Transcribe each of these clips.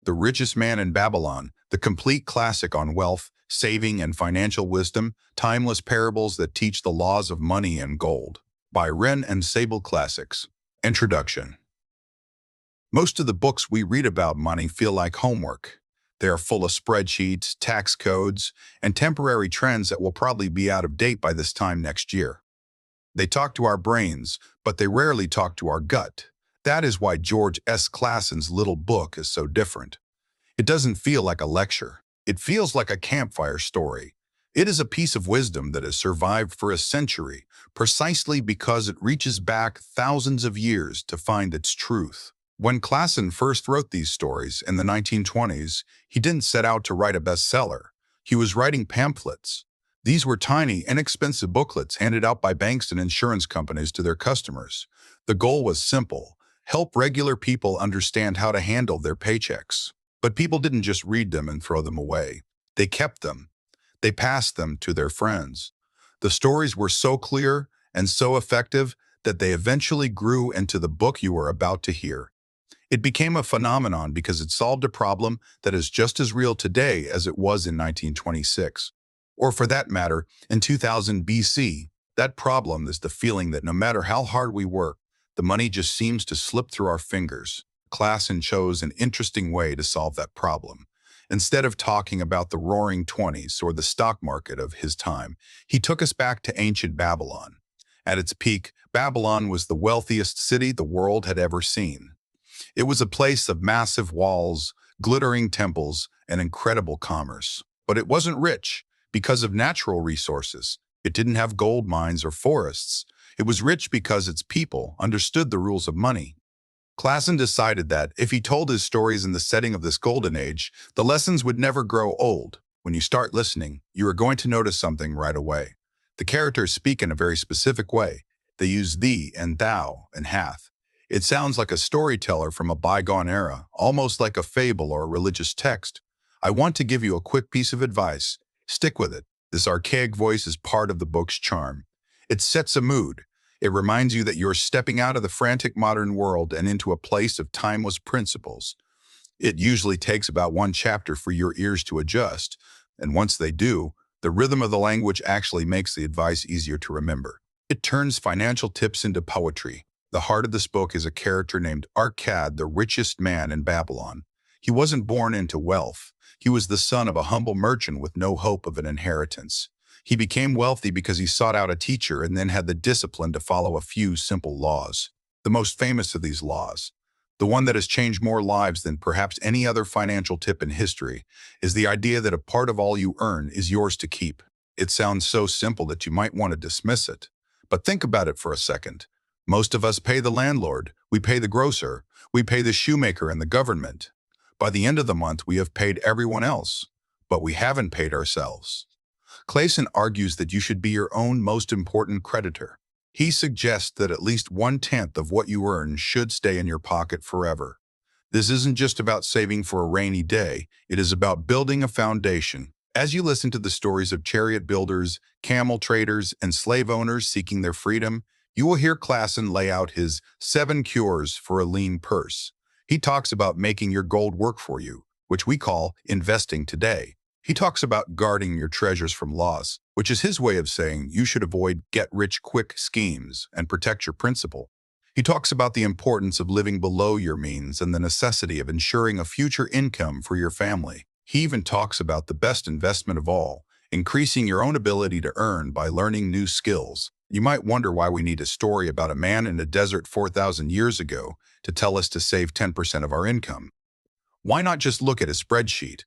The Richest Man in Babylon, the complete classic on wealth, saving, and financial wisdom, timeless parables that teach the laws of money and gold. By Wren and Sable Classics. Introduction. Most of the books we read about money feel like homework. They are full of spreadsheets, tax codes, and temporary trends that will probably be out of date by this time next year. They talk to our brains, but they rarely talk to our gut. That is why George S. Clason's little book is so different. It doesn't feel like a lecture. It feels like a campfire story. It is a piece of wisdom that has survived for a century, precisely because it reaches back thousands of years to find its truth. When Clason first wrote these stories in the 1920s, he didn't set out to write a bestseller. He was writing pamphlets. These were tiny, inexpensive booklets handed out by banks and insurance companies to their customers. The goal was simple: help regular people understand how to handle their paychecks. But people didn't just read them and throw them away. They kept them. They passed them to their friends. The stories were so clear and so effective that they eventually grew into the book you are about to hear. It became a phenomenon because it solved a problem that is just as real today as it was in 1926. Or for that matter, in 2000 BC. That problem is the feeling that no matter how hard we work, the money just seems to slip through our fingers. Clason chose an interesting way to solve that problem. Instead of talking about the roaring 20s or the stock market of his time, he took us back to ancient Babylon. At its peak, Babylon was the wealthiest city the world had ever seen. It was a place of massive walls, glittering temples, and incredible commerce. But it wasn't rich because of natural resources. It didn't have gold mines or forests. It was rich because its people understood the rules of money. Clason decided that if he told his stories in the setting of this golden age, the lessons would never grow old. When you start listening, you are going to notice something right away. The characters speak in a very specific way. They use thee and thou and hath. It sounds like a storyteller from a bygone era, almost like a fable or a religious text. I want to give you a quick piece of advice. Stick with it. This archaic voice is part of the book's charm. It sets a mood. It reminds you that you're stepping out of the frantic modern world and into a place of timeless principles. It usually takes about one chapter for your ears to adjust, and once they do, the rhythm of the language actually makes the advice easier to remember. It turns financial tips into poetry. The heart of this book is a character named Arcad, the richest man in Babylon. He wasn't born into wealth. He was the son of a humble merchant with no hope of an inheritance. He became wealthy because he sought out a teacher and then had the discipline to follow a few simple laws. The most famous of these laws, the one that has changed more lives than perhaps any other financial tip in history, is the idea that a part of all you earn is yours to keep. It sounds so simple that you might want to dismiss it. But think about it for a second. Most of us pay the landlord, we pay the grocer, we pay the shoemaker and the government. By the end of the month, we have paid everyone else, but we haven't paid ourselves. Clason argues that you should be your own most important creditor. He suggests that at least 1/10 of what you earn should stay in your pocket forever. This isn't just about saving for a rainy day, it is about building a foundation. As you listen to the stories of chariot builders, camel traders, and slave owners seeking their freedom, you will hear Clason lay out his 7 cures for a lean purse. He talks about making your gold work for you, which we call investing today. He talks about guarding your treasures from loss, which is his way of saying you should avoid get-rich-quick schemes and protect your principal. He talks about the importance of living below your means and the necessity of ensuring a future income for your family. He even talks about the best investment of all, increasing your own ability to earn by learning new skills. You might wonder why we need a story about a man in a desert 4,000 years ago to tell us to save 10% of our income. Why not just look at a spreadsheet?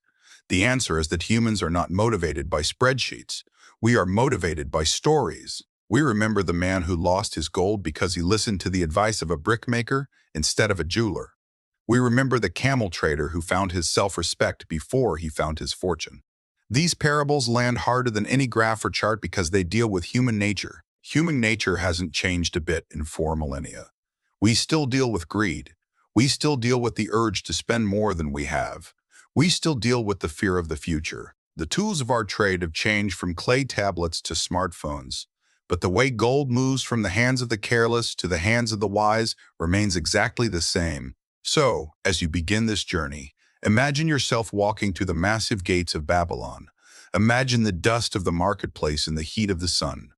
The answer is that humans are not motivated by spreadsheets. We are motivated by stories. We remember the man who lost his gold because he listened to the advice of a brickmaker instead of a jeweler. We remember the camel trader who found his self-respect before he found his fortune. These parables land harder than any graph or chart because they deal with human nature. Human nature hasn't changed a bit in 4 millennia. We still deal with greed. We still deal with the urge to spend more than we have. We still deal with the fear of the future. The tools of our trade have changed from clay tablets to smartphones, but the way gold moves from the hands of the careless to the hands of the wise remains exactly the same. So, as you begin this journey, Imagine yourself walking through the massive gates of Babylon. Imagine the dust of the marketplace in the heat of the sun.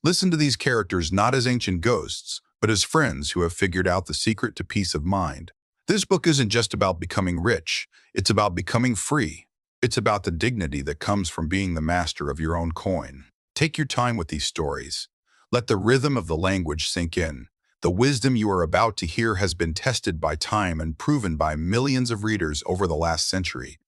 Listen to these characters not as ancient ghosts, but as friends who have figured out the secret to peace of mind. This book isn't just about becoming rich, it's about becoming free. It's about the dignity that comes from being the master of your own coin. Take your time with these stories. Let the rhythm of the language sink in. The wisdom you are about to hear has been tested by time and proven by millions of readers over the last century.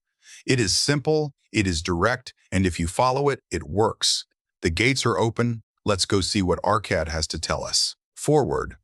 It is simple, it is direct, and if you follow it, it works. The gates are open. Let's go see what Arcad has to tell us. Forward.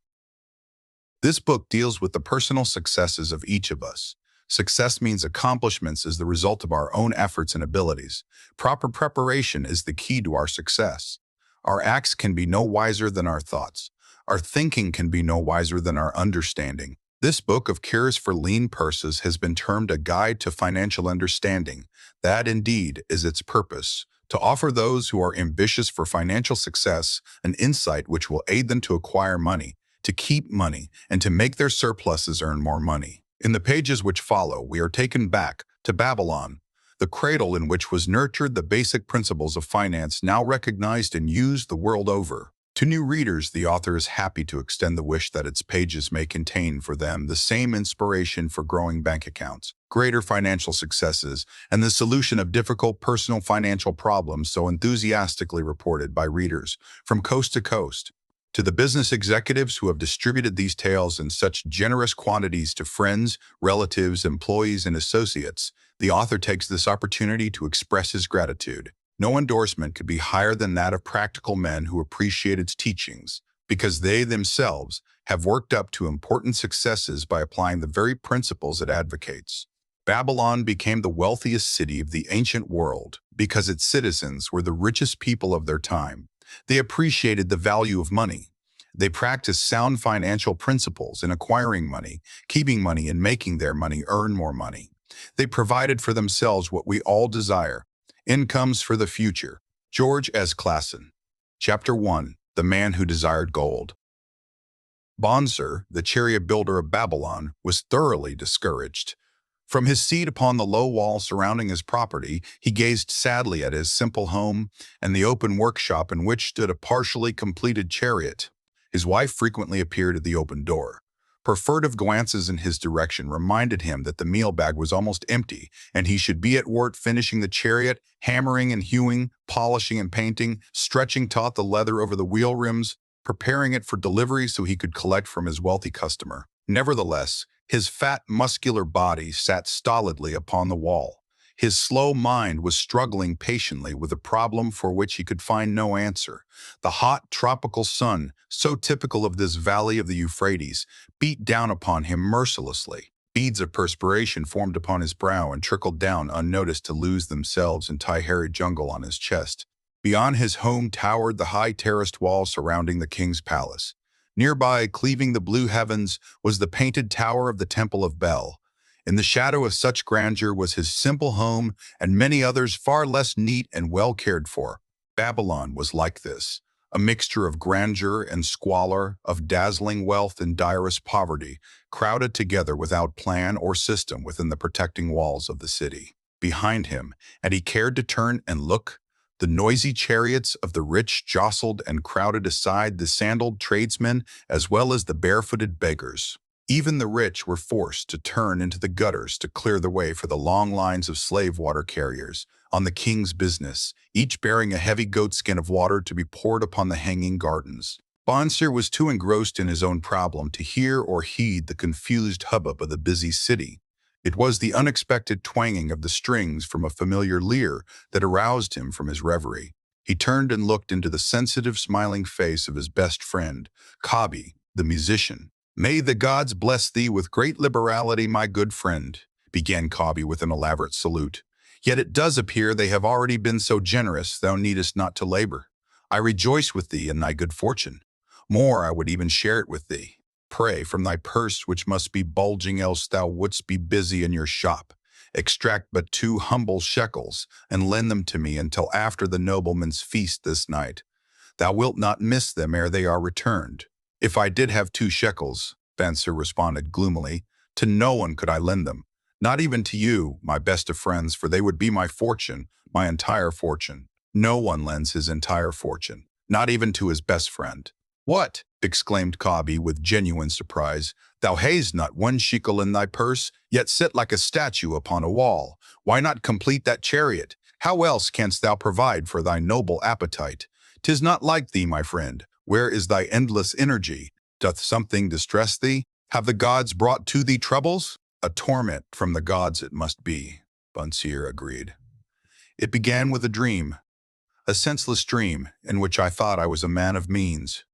This book deals with the personal successes of each of us. Success means accomplishments as the result of our own efforts and abilities. Proper preparation is the key to our success. Our acts can be no wiser than our thoughts. Our thinking can be no wiser than our understanding. This book of Cures for Lean Purses has been termed a guide to financial understanding. That indeed is its purpose, to offer those who are ambitious for financial success an insight which will aid them to acquire money, to keep money, and to make their surpluses earn more money. In the pages which follow, we are taken back to Babylon, the cradle in which was nurtured the basic principles of finance now recognized and used the world over. To new readers, the author is happy to extend the wish that its pages may contain for them the same inspiration for growing bank accounts, greater financial successes, and the solution of difficult personal financial problems so enthusiastically reported by readers from coast to coast. To the business executives who have distributed these tales in such generous quantities to friends, relatives, employees, and associates, the author takes this opportunity to express his gratitude. No endorsement could be higher than that of practical men who appreciate its teachings, because they themselves have worked up to important successes by applying the very principles it advocates. Babylon became the wealthiest city of the ancient world because its citizens were the richest people of their time. They appreciated the value of money. They practiced sound financial principles in acquiring money, keeping money, and making their money earn more money. They provided for themselves what we all desire: incomes for the future. George S. Clason. Chapter 1. The Man Who Desired Gold. Bonser, the chariot builder of Babylon, was thoroughly discouraged. From his seat upon the low wall surrounding his property, he gazed sadly at his simple home and the open workshop in which stood a partially completed chariot. His wife frequently appeared at the open door. Her furtive glances in his direction reminded him that the meal bag was almost empty, and he should be at work finishing the chariot, hammering and hewing, polishing and painting, stretching taut the leather over the wheel rims, preparing it for delivery so he could collect from his wealthy customer. Nevertheless, his fat, muscular body sat stolidly upon the wall. His slow mind was struggling patiently with a problem for which he could find no answer. The hot, tropical sun, so typical of this valley of the Euphrates, beat down upon him mercilessly. Beads of perspiration formed upon his brow and trickled down unnoticed to lose themselves in Tahiri jungle on his chest. Beyond his home towered the high terraced wall surrounding the king's palace. Nearby, cleaving the blue heavens, was the painted tower of the Temple of Bel. In the shadow of such grandeur was his simple home and many others far less neat and well cared for. Babylon was like this, a mixture of grandeur and squalor, of dazzling wealth and direst poverty, crowded together without plan or system within the protecting walls of the city. Behind him, and he cared to turn and look, the noisy chariots of the rich jostled and crowded aside the sandaled tradesmen as well as the barefooted beggars. Even the rich were forced to turn into the gutters to clear the way for the long lines of slave water carriers on the king's business, each bearing a heavy goatskin of water to be poured upon the hanging gardens. Bonser was too engrossed in his own problem to hear or heed the confused hubbub of the busy city. It was the unexpected twanging of the strings from a familiar lyre that aroused him from his reverie. He turned and looked into the sensitive, smiling face of his best friend, Kabi, the musician. "May the gods bless thee with great liberality, my good friend," began Kabi with an elaborate salute. "Yet it does appear they have already been so generous thou needest not to labor. I rejoice with thee in thy good fortune. More, I would even share it with thee. Pray, from thy purse, which must be bulging else thou wouldst be busy in your shop, extract but 2 humble shekels, and lend them to me until after the nobleman's feast this night. Thou wilt not miss them ere they are returned." "If I did have 2 shekels," Bonser responded gloomily, "to no one could I lend them, Not even to you, my best of friends, for they would be my fortune, my entire fortune. No one lends his entire fortune, not even to his best friend. What? Exclaimed Cobby with genuine surprise. Thou hast not one shekel in thy purse, yet sit like a statue upon a wall. Why not complete that chariot? How else canst thou provide for thy noble appetite? 'Tis not like thee, my friend. Where is thy endless energy? Doth something distress thee? Have the gods brought to thee troubles? A torment from the gods it must be, Bonsier agreed. It began with a senseless dream, in which I thought I was a man of means.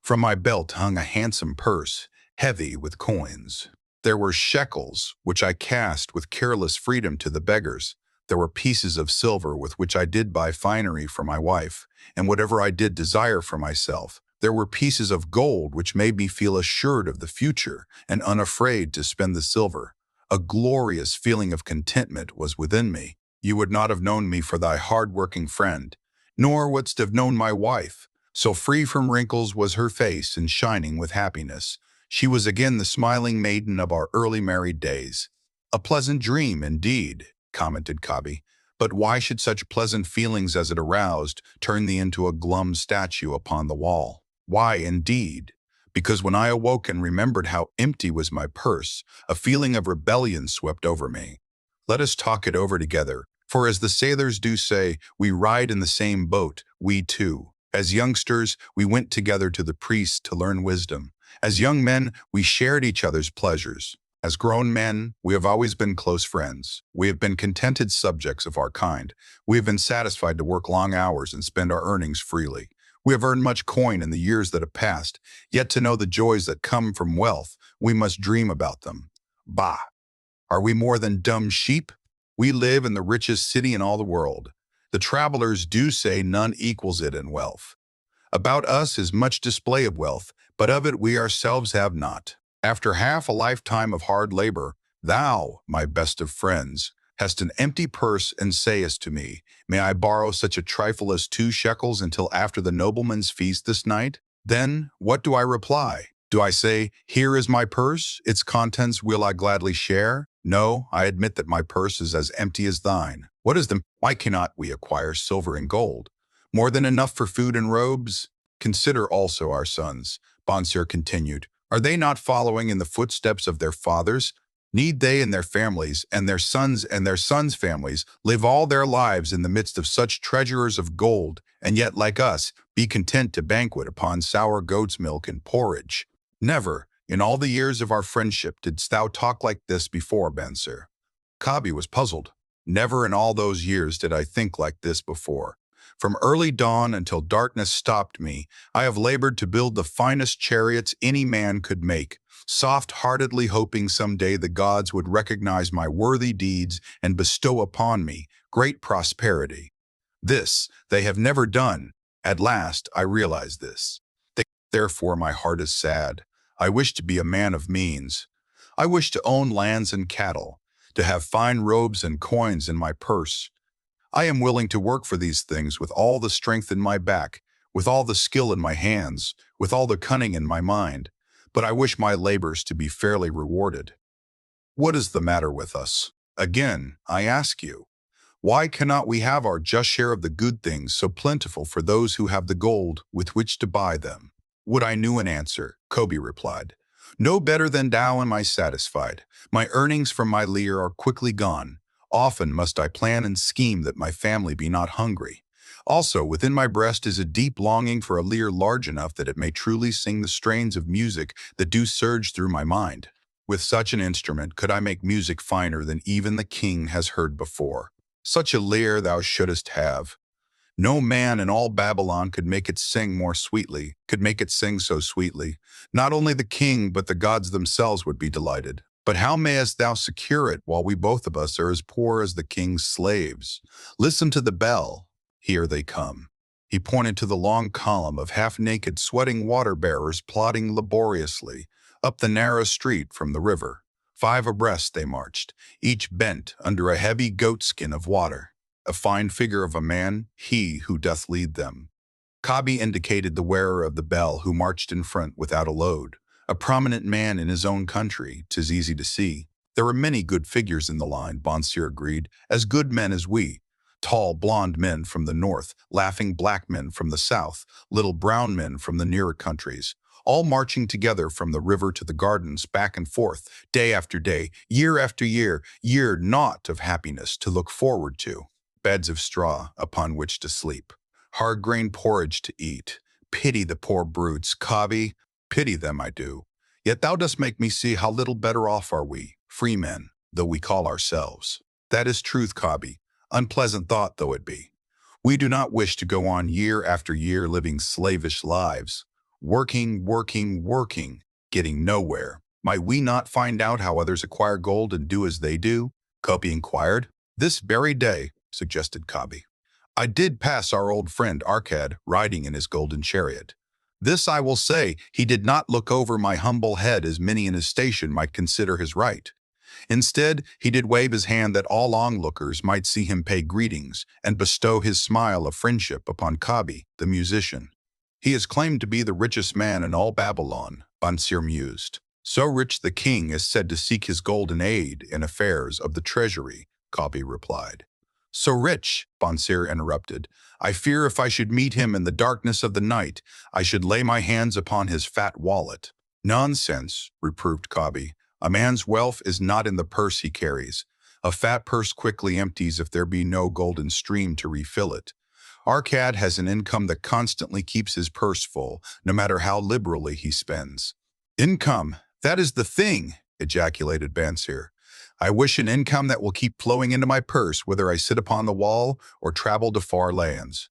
From my belt hung a handsome purse, heavy with coins. There were shekels, which I cast with careless freedom to the beggars. There were pieces of silver with which I did buy finery for my wife, and whatever I did desire for myself. There were pieces of gold which made me feel assured of the future and unafraid to spend the silver. A glorious feeling of contentment was within me. You would not have known me for thy hard-working friend, nor wouldst have known my wife. So free from wrinkles was her face and shining with happiness. She was again the smiling maiden of our early married days. A pleasant dream, indeed, commented Cobby. But why should such pleasant feelings as it aroused turn thee into a glum statue upon the wall? Why, indeed? Because when I awoke and remembered how empty was my purse, a feeling of rebellion swept over me. Let us talk it over together, for as the sailors do say, we ride in the same boat, we two. As youngsters, we went together to the priest to learn wisdom. As young men, we shared each other's pleasures. As grown men, we have always been close friends. We have been contented subjects of our kind. We have been satisfied to work long hours and spend our earnings freely. We have earned much coin in the years that have passed, yet to know the joys that come from wealth, we must dream about them. Bah! Are we more than dumb sheep? We live in the richest city in all the world. The travelers do say none equals it in wealth. About us is much display of wealth, but of it we ourselves have not. After half a lifetime of hard labor, thou, my best of friends, hast an empty purse and sayest to me, may I borrow such a trifle as 2 shekels until after the nobleman's feast this night? Then, what do I reply? Do I say, here is my purse, its contents will I gladly share? No, I admit that my purse is as empty as thine. What is the— Why cannot we acquire silver and gold? More than enough for food and robes? Consider also our sons, Bonsier continued. Are they not following in the footsteps of their fathers? Need they and their families, and their sons' families, live all their lives in the midst of such treasurers of gold, and yet, like us, be content to banquet upon sour goat's milk and porridge? Never, in all the years of our friendship, didst thou talk like this before, Bonsier. Cobby was puzzled. Never in all those years did I think like this before. From early dawn until darkness stopped me, I have labored to build the finest chariots any man could make, soft-heartedly hoping some day the gods would recognize my worthy deeds and bestow upon me great prosperity. This they have never done. At last I realize this. Therefore my heart is sad. I wish to be a man of means. I wish to own lands and cattle, to have fine robes and coins in my purse. I am willing to work for these things with all the strength in my back, with all the skill in my hands, with all the cunning in my mind, but I wish my labors to be fairly rewarded. What is the matter with us? Again, I ask you, why cannot we have our just share of the good things so plentiful for those who have the gold with which to buy them? Would I knew an answer, Cobby replied. No better than thou am I satisfied. My earnings from my lear are quickly gone. Often must I plan and scheme that my family be not hungry. Also, within my breast is a deep longing for a lear large enough that it may truly sing the strains of music that do surge through my mind. With such an instrument could I make music finer than even the king has heard before. Such a lyre thou shouldest have. No man in all Babylon could make it sing more sweetly, could make it sing so sweetly. Not only the king, but the gods themselves would be delighted. But how mayest thou secure it while we both of us are as poor as the king's slaves? Listen to the bell. Here they come. He pointed to the long column of half-naked, sweating water-bearers plodding laboriously up the narrow street from the river. 5 abreast they marched, each bent under a heavy goatskin of water. A fine figure of a man, he who doth lead them. Cobby indicated the wearer of the bell who marched in front without a load. A prominent man in his own country, 'tis easy to see. There are many good figures in the line, Bonsier agreed, as good men as we. Tall, blond men from the north, laughing black men from the south, little brown men from the nearer countries, all marching together from the river to the gardens, back and forth, day after day, year after year, year naught of happiness to look forward to, beds of straw upon which to sleep, hard grain porridge to eat. Pity the poor brutes, Cobby, pity them I do. Yet thou dost make me see how little better off are we, free men, though we call ourselves. That is truth, Cobby, unpleasant thought though it be. We do not wish to go on year after year living slavish lives, working, working, working, getting nowhere. Might we not find out how others acquire gold and do as they do? Cobby inquired. This very day, suggested Cobby. I did pass our old friend Arcad riding in his golden chariot. This I will say, he did not look over my humble head as many in his station might consider his right. Instead, he did wave his hand that all onlookers might see him pay greetings and bestow his smile of friendship upon Cobby, the musician. He is claimed to be the richest man in all Babylon, Bonsier mused. So rich the king is said to seek his golden aid in affairs of the treasury, Cobby replied. So rich, Bonsier interrupted, I fear if I should meet him in the darkness of the night, I should lay my hands upon his fat wallet. Nonsense, reproved Cobby. A man's wealth is not in the purse he carries. A fat purse quickly empties if there be no golden stream to refill it. Arcad has an income that constantly keeps his purse full, no matter how liberally he spends. Income, that is the thing, ejaculated Bonsier. I wish an income that will keep flowing into my purse, whether I sit upon the wall or travel to far lands.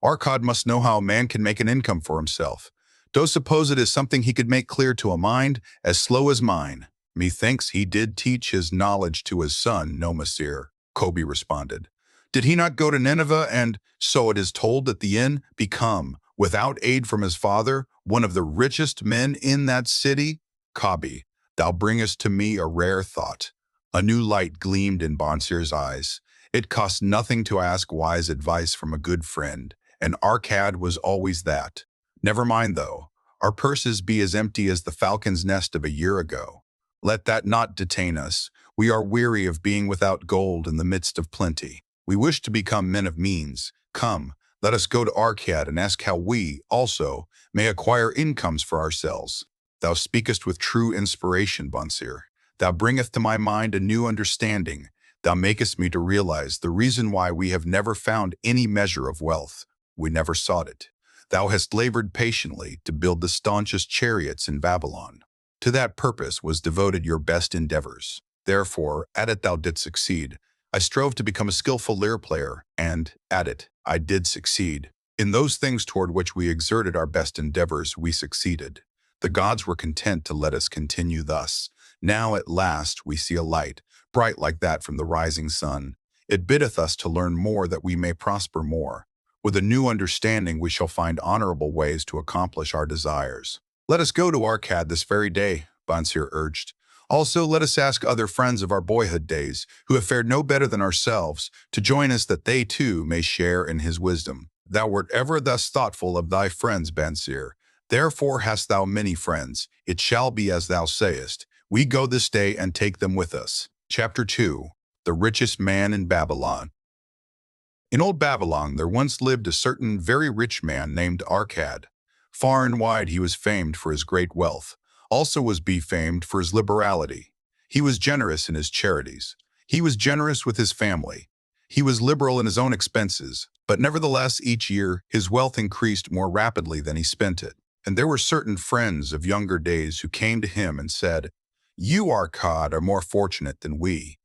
Arcad must know how a man can make an income for himself. Do suppose it is something he could make clear to a mind as slow as mine. Methinks he did teach his knowledge to his son, no, monsieur, Cobby responded. Did he not go to Nineveh and, so it is told at the end, become, without aid from his father, one of the richest men in that city? Cobby, thou bringest to me a rare thought. A new light gleamed in Bonsier's eyes. It cost nothing to ask wise advice from a good friend, and Arcad was always that. Never mind, though. Our purses be as empty as the falcon's nest of a year ago. Let that not detain us. We are weary of being without gold in the midst of plenty. We wish to become men of means. Come, let us go to Arcad and ask how we, also, may acquire incomes for ourselves. Thou speakest with true inspiration, Bonsier. Thou bringest to my mind a new understanding. Thou makest me to realize the reason why we have never found any measure of wealth. We never sought it. Thou hast labored patiently to build the staunchest chariots in Babylon. To that purpose was devoted your best endeavors. Therefore, at it thou didst succeed. I strove to become a skillful lyre player, and, at it, I did succeed. In those things toward which we exerted our best endeavors, we succeeded. The gods were content to let us continue thus. Now at last we see a light, bright like that from the rising sun. It biddeth us to learn more that we may prosper more. With a new understanding we shall find honorable ways to accomplish our desires. Let us go to Arcad this very day, Bonsier urged. Also let us ask other friends of our boyhood days, who have fared no better than ourselves, to join us that they too may share in his wisdom. Thou wert ever thus thoughtful of thy friends, Bonsier. Therefore hast thou many friends. It shall be as thou sayest. We go this day and take them with us. Chapter 2. The Richest Man in Babylon. In old Babylon there once lived a certain very rich man named Arcad. Far and wide he was famed for his great wealth. Also was famed for his liberality. He was generous in his charities. He was generous with his family. He was liberal in his own expenses, but nevertheless each year his wealth increased more rapidly than he spent it. And there were certain friends of younger days who came to him and said, You, Arcad, are more fortunate than we.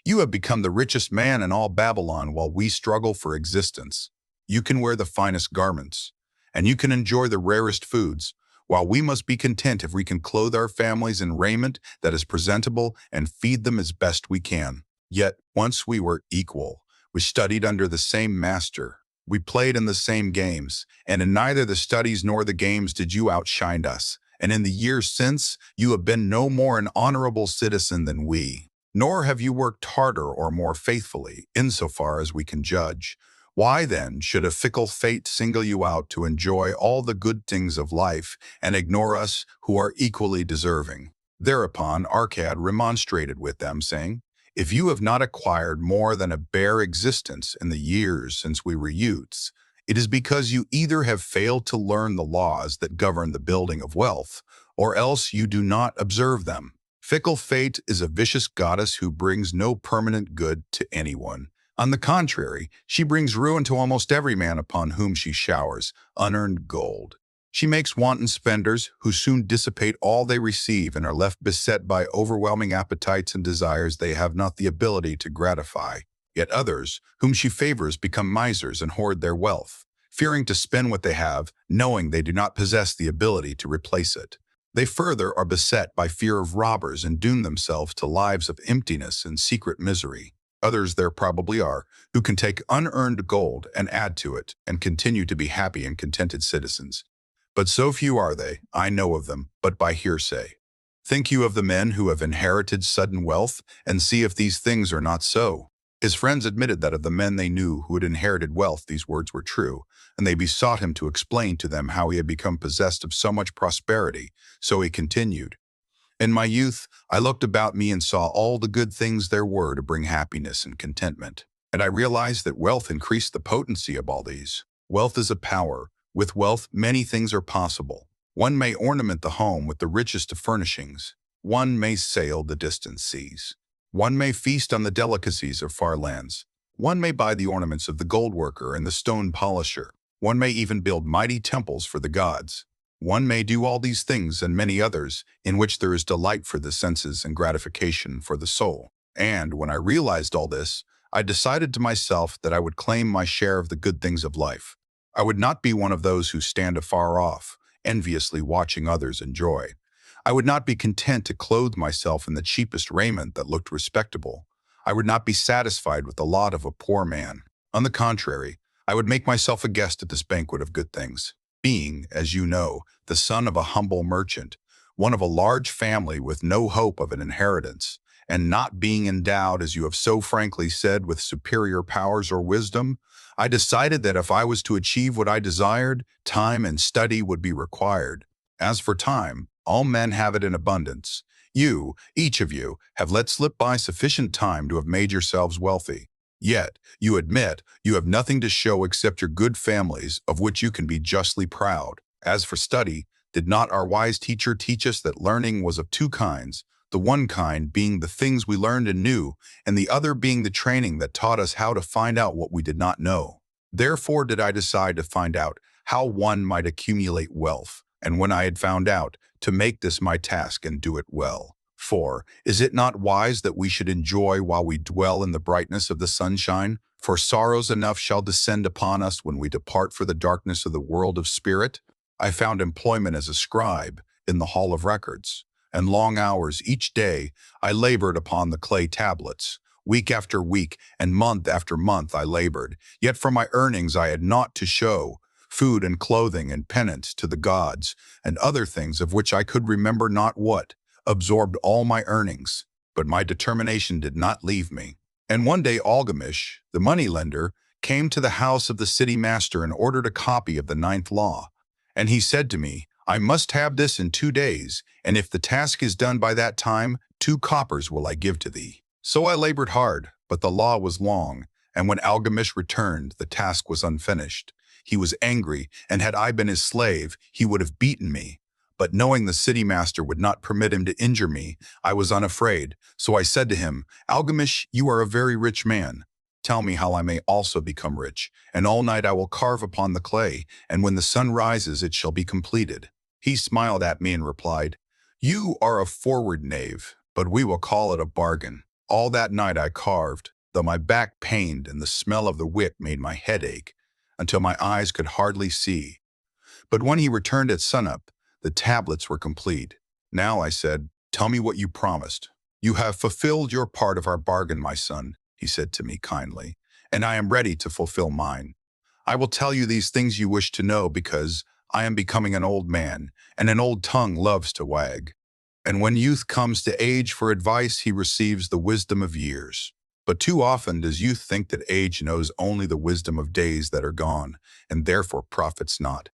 You have become the richest man in all Babylon while we struggle for existence. You can wear the finest garments, and you can enjoy the rarest foods, while we must be content if we can clothe our families in raiment that is presentable and feed them as best we can. Yet, once we were equal. We studied under the same master. We played in the same games, and in neither the studies nor the games did you outshine us. And in the years since, you have been no more an honorable citizen than we. Nor have you worked harder or more faithfully, insofar as we can judge. Why, then, should a fickle fate single you out to enjoy all the good things of life and ignore us who are equally deserving? Thereupon Arcad remonstrated with them, saying, "If you have not acquired more than a bare existence in the years since we were youths, it is because you either have failed to learn the laws that govern the building of wealth, or else you do not observe them. Fickle fate is a vicious goddess who brings no permanent good to anyone. On the contrary, she brings ruin to almost every man upon whom she showers unearned gold. She makes wanton spenders who soon dissipate all they receive and are left beset by overwhelming appetites and desires they have not the ability to gratify. Yet others, whom she favors, become misers and hoard their wealth, fearing to spend what they have, knowing they do not possess the ability to replace it. They further are beset by fear of robbers and doom themselves to lives of emptiness and secret misery. Others there probably are, who can take unearned gold and add to it and continue to be happy and contented citizens. But so few are they, I know of them, but by hearsay. Think you of the men who have inherited sudden wealth, and see if these things are not so." His friends admitted that of the men they knew who had inherited wealth these words were true, and they besought him to explain to them how he had become possessed of so much prosperity. So he continued, "In my youth, I looked about me and saw all the good things there were to bring happiness and contentment. And I realized that wealth increased the potency of all these. Wealth is a power. With wealth, many things are possible. One may ornament the home with the richest of furnishings. One may sail the distant seas. One may feast on the delicacies of far lands. One may buy the ornaments of the gold worker and the stone polisher. One may even build mighty temples for the gods. One may do all these things and many others, in which there is delight for the senses and gratification for the soul. And when I realized all this, I decided to myself that I would claim my share of the good things of life. I would not be one of those who stand afar off, enviously watching others enjoy. I would not be content to clothe myself in the cheapest raiment that looked respectable. I would not be satisfied with the lot of a poor man. On the contrary, I would make myself a guest at this banquet of good things. Being, as you know, the son of a humble merchant, one of a large family with no hope of an inheritance, and not being endowed, as you have so frankly said, with superior powers or wisdom, I decided that if I was to achieve what I desired, time and study would be required. As for time, all men have it in abundance. You, each of you, have let slip by sufficient time to have made yourselves wealthy. Yet, you admit you have nothing to show except your good families, of which you can be justly proud. As for study, did not our wise teacher teach us that learning was of two kinds, the one kind being the things we learned and knew, and the other being the training that taught us how to find out what we did not know. Therefore did I decide to find out how one might accumulate wealth, and when I had found out, to make this my task and do it well. For, is it not wise that we should enjoy while we dwell in the brightness of the sunshine? For sorrows enough shall descend upon us when we depart for the darkness of the world of spirit. I found employment as a scribe in the hall of records, and long hours each day I labored upon the clay tablets. Week after week and month after month I labored, yet for my earnings I had naught to show, food and clothing and penance to the gods, and other things of which I could remember not what, absorbed all my earnings. But my determination did not leave me. And one day Algamish, the moneylender, came to the house of the city master and ordered a copy of the 9th law. And he said to me, "I must have this in 2 days, and if the task is done by that time, 2 coppers will I give to thee." So I labored hard, but the law was long, and when Algamish returned, the task was unfinished. He was angry, and had I been his slave, he would have beaten me. But knowing the city master would not permit him to injure me, I was unafraid. So I said to him, "Algamish, you are a very rich man. Tell me how I may also become rich, and all night I will carve upon the clay, and when the sun rises it shall be completed." He smiled at me and replied, "You are a forward knave, but we will call it a bargain." All that night I carved, though my back pained and the smell of the wick made my head ache, until my eyes could hardly see. But when he returned at sunup, the tablets were complete. "Now," I said, "tell me what you promised." "You have fulfilled your part of our bargain, my son," he said to me kindly, "and I am ready to fulfill mine. I will tell you these things you wish to know because I am becoming an old man, and an old tongue loves to wag. And when youth comes to age for advice, he receives the wisdom of years. But too often does youth think that age knows only the wisdom of days that are gone, and therefore profits not.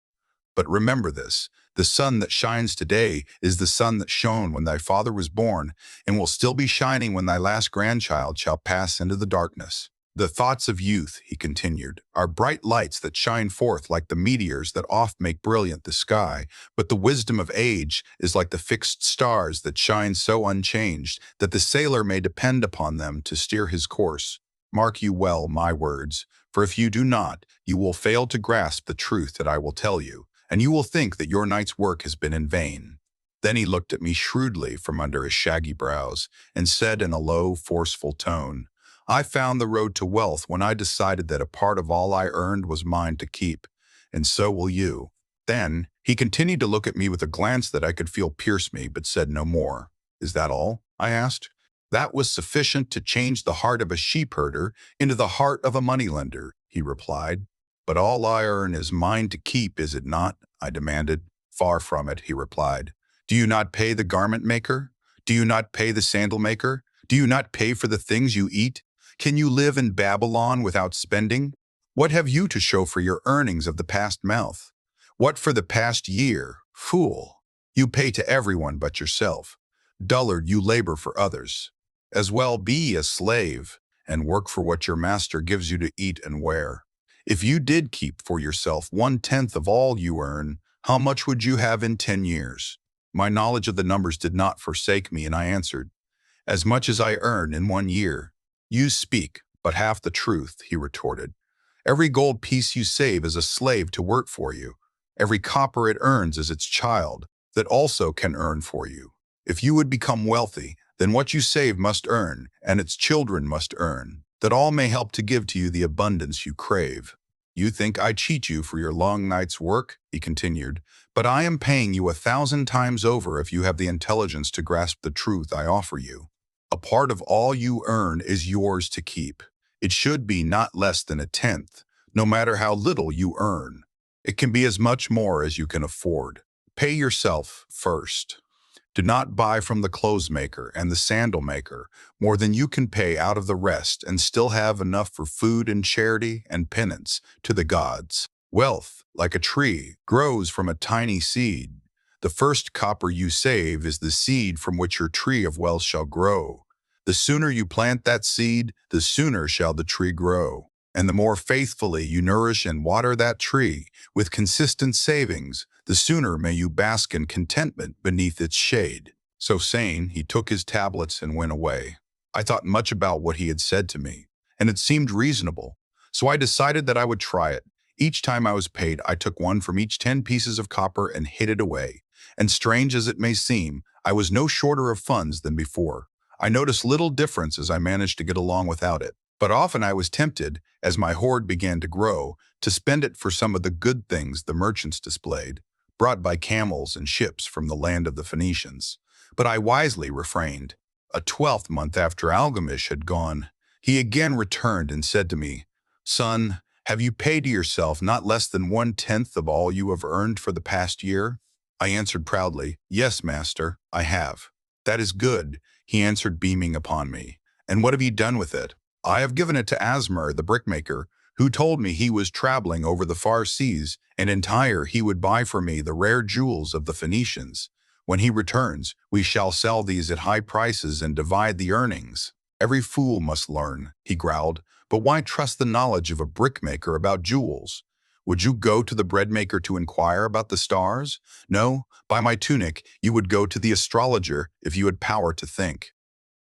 But remember this, the sun that shines today is the sun that shone when thy father was born, and will still be shining when thy last grandchild shall pass into the darkness. The thoughts of youth, he continued, are bright lights that shine forth like the meteors that oft make brilliant the sky, but the wisdom of age is like the fixed stars that shine so unchanged that the sailor may depend upon them to steer his course. Mark you well my words, for if you do not, you will fail to grasp the truth that I will tell you, and you will think that your night's work has been in vain. Then he looked at me shrewdly from under his shaggy brows and said in a low, forceful tone, I found the road to wealth when I decided that a part of all I earned was mine to keep, and so will you. Then he continued to look at me with a glance that I could feel pierce me, but said no more. Is that all? I asked. That was sufficient to change the heart of a sheepherder into the heart of a moneylender, he replied. But all I earn is mine to keep, is it not? I demanded. Far from it, he replied. Do you not pay the garment maker? Do you not pay the sandal maker? Do you not pay for the things you eat? Can you live in Babylon without spending? What have you to show for your earnings of the past month? What for the past year? Fool! You pay to everyone but yourself. Dullard, you labor for others. As well be a slave and work for what your master gives you to eat and wear. If you did keep for yourself 1/10 of all you earn, how much would you have in 10 years? My knowledge of the numbers did not forsake me, and I answered, as much as I earn in 1 year. You speak but half the truth, he retorted. Every gold piece you save is a slave to work for you. Every copper it earns is its child that also can earn for you. If you would become wealthy, then what you save must earn, and its children must earn, that all may help to give to you the abundance you crave. You think I cheat you for your long night's work, he continued, but I am paying you 1,000 times over if you have the intelligence to grasp the truth I offer you. A part of all you earn is yours to keep. It should be not less than 1/10, no matter how little you earn. It can be as much more as you can afford. Pay yourself first. Do not buy from the clothes maker and the sandal maker more than you can pay out of the rest and still have enough for food and charity and penance to the gods. Wealth, like a tree, grows from a tiny seed. The first copper you save is the seed from which your tree of wealth shall grow. The sooner you plant that seed, the sooner shall the tree grow. And the more faithfully you nourish and water that tree with consistent savings, the sooner may you bask in contentment beneath its shade. So saying, he took his tablets and went away. I thought much about what he had said to me, and it seemed reasonable. So I decided that I would try it. Each time I was paid, I took one from each 10 pieces of copper and hid it away. And strange as it may seem, I was no shorter of funds than before. I noticed little difference as I managed to get along without it. But often I was tempted, as my hoard began to grow, to spend it for some of the good things the merchants displayed, brought by camels and ships from the land of the Phoenicians. But I wisely refrained. A 12th month after Algamish had gone, he again returned and said to me, Son, have you paid to yourself not less than 1/10 of all you have earned for the past year? I answered proudly, Yes, master, I have. That is good, he answered, beaming upon me. And what have you done with it? I have given it to Asmer, the brickmaker, who told me he was traveling over the far seas, and in Tyre he would buy for me the rare jewels of the Phoenicians. When he returns, we shall sell these at high prices and divide the earnings. Every fool must learn, he growled, but why trust the knowledge of a brickmaker about jewels? Would you go to the breadmaker to inquire about the stars? No, by my tunic, you would go to the astrologer if you had power to think.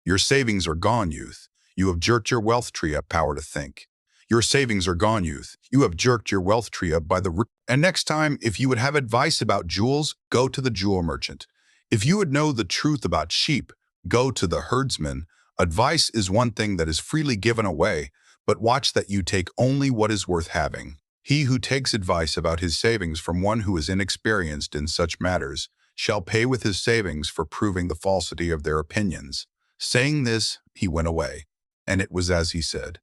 Your savings are gone, youth. You have jerked your wealth tree up, power to think. Your savings are gone, youth. You have jerked your wealth tree up by the root. And next time, if you would have advice about jewels, go to the jewel merchant. If you would know the truth about sheep, go to the herdsman. Advice is one thing that is freely given away, but watch that you take only what is worth having. He who takes advice about his savings from one who is inexperienced in such matters shall pay with his savings for proving the falsity of their opinions. Saying this, he went away, and it was as he said.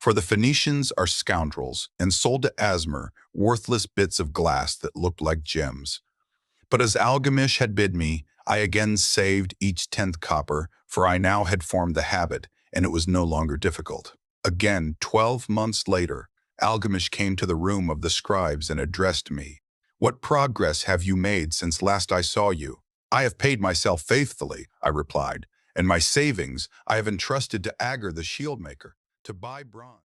For the Phoenicians are scoundrels, and sold to Asmer worthless bits of glass that looked like gems. But as Algamish had bid me, I again saved each 10th copper, for I now had formed the habit, and it was no longer difficult. Again, 12 months later, Algamish came to the room of the scribes and addressed me. What progress have you made since last I saw you? I have paid myself faithfully, I replied, and my savings I have entrusted to Agar the shieldmaker to buy bronze.